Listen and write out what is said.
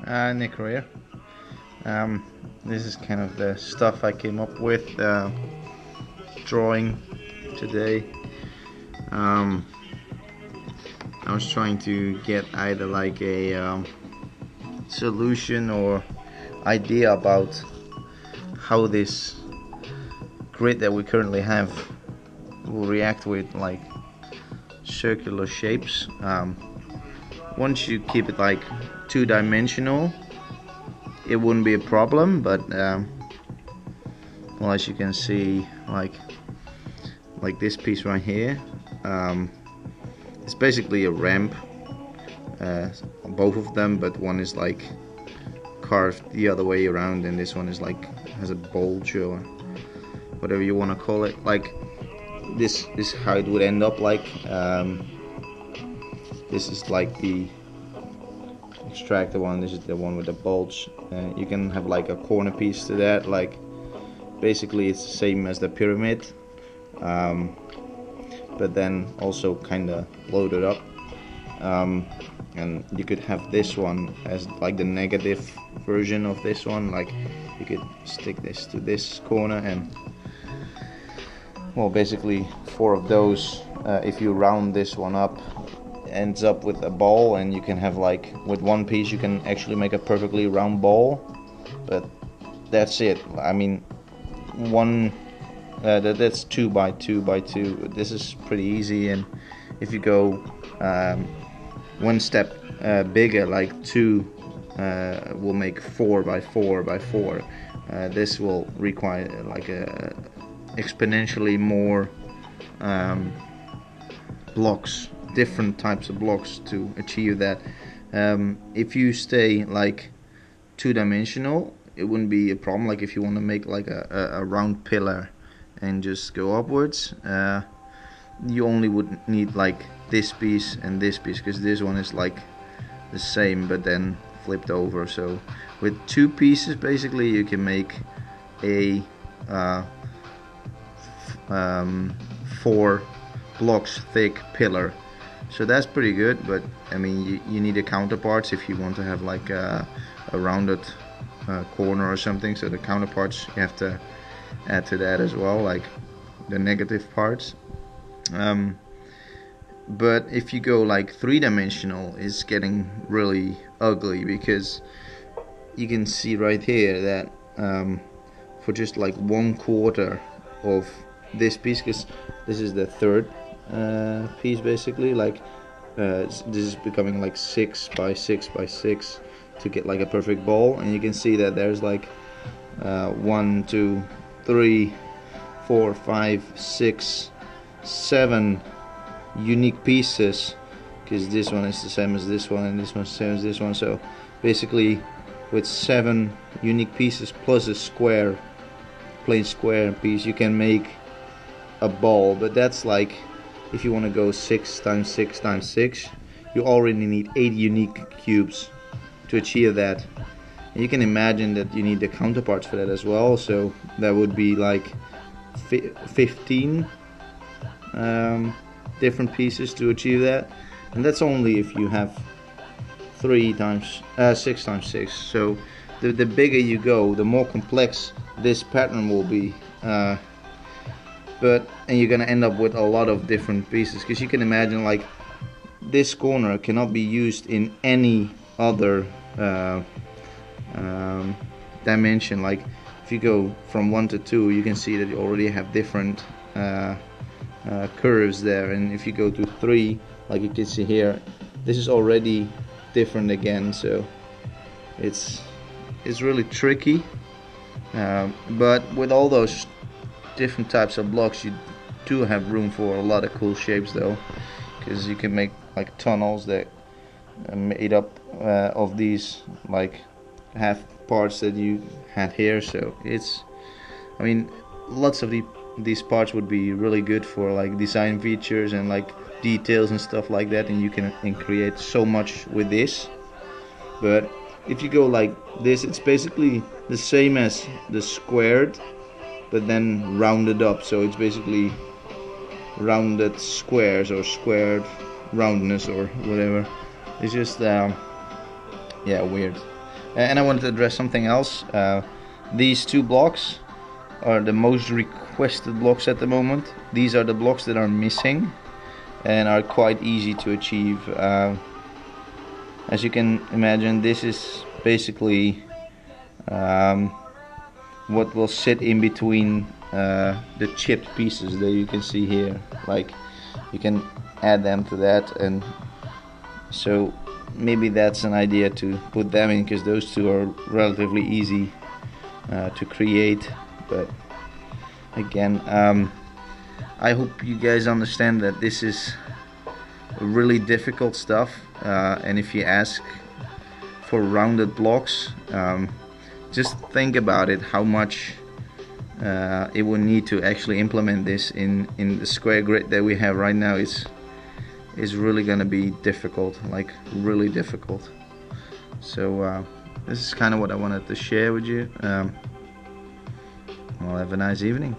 Nick here. This is kind of the stuff I came up with drawing today. I was trying to get either like a solution or idea about how this grid that we currently have will react with like circular shapes. Once you keep it like two-dimensional, it wouldn't be a problem, but well, as you can see, like this piece right here, it's basically a ramp, both of them, but one is like carved the other way around, and this one is like has a bulge or whatever you want to call it. Like this is how it would end up like. This is like the extractor one, this is the one with the bulge. You can have like a corner piece to that, like basically it's the same as the pyramid, but then also kind of loaded up. And you could have this one as like the negative version of this one, like you could stick this to this corner, and well, basically four of those, if you round this one up, ends up with a ball, and you can have like with one piece you can actually make a perfectly round ball. But that's it. I mean, one that's 2 by 2 by 2. This is pretty easy, and if you go one step bigger, like 2 will make 4 by 4 by 4. This will require like a exponentially more blocks, different types of blocks to achieve that. If you stay like two-dimensional, it wouldn't be a problem. Like if you want to make like a round pillar and just go upwards, you only would need like this piece and this piece, because this one is like the same but then flipped over. So with 2 pieces basically you can make a 4 blocks thick pillar. So that's pretty good, but I mean you need the counterparts if you want to have like a rounded corner or something. So the counterparts you have to add to that as well, like the negative parts. But if you go like 3-dimensional, it's getting really ugly, because you can see right here that for just like 1/4 of this piece, because this is the third piece basically, like this is becoming like 6 by 6 by 6 to get like a perfect ball. And you can see that there's like 1, 2, 3, 4, 5, 6, 7 unique pieces, because this one is the same as this one and this one's the same as this one. So basically with 7 unique pieces plus a square, plain square piece, you can make a ball. But that's like, if you want to go 6 times 6 times 6, you already need 8 unique cubes to achieve that. And you can imagine that you need the counterparts for that as well, so that would be like 15 different pieces to achieve that. And that's only if you have 6 times 6. So the bigger you go, the more complex this pattern will be. And you're gonna end up with a lot of different pieces, because you can imagine like this corner cannot be used in any other dimension. Like if you go from 1 to 2, you can see that you already have different curves there, and if you go to 3, like you can see here, this is already different again. So it's really tricky, but with all those different types of blocks, you do have room for a lot of cool shapes though, because you can make like tunnels that are made up of these like half parts that you had here. So it's, I mean, lots of these parts would be really good for like design features and like details and stuff like that, and you can create so much with this. But if you go like this, it's basically the same as the squared, but then rounded up. So it's basically rounded squares or squared roundness or whatever. It's just yeah, weird. And I wanted to address something else. These two blocks are the most requested blocks at the moment. These are the blocks that are missing and are quite easy to achieve. As you can imagine, this is basically what will sit in between the chipped pieces that you can see here. Like, you can add them to that, and so maybe that's an idea to put them in, because those two are relatively easy to create. But again, I hope you guys understand that this is really difficult stuff, and if you ask for rounded blocks, just think about it, how much it will need to actually implement this in the square grid that we have right now is really gonna be difficult, like really difficult. So this is kind of what I wanted to share with you. Well, have a nice evening.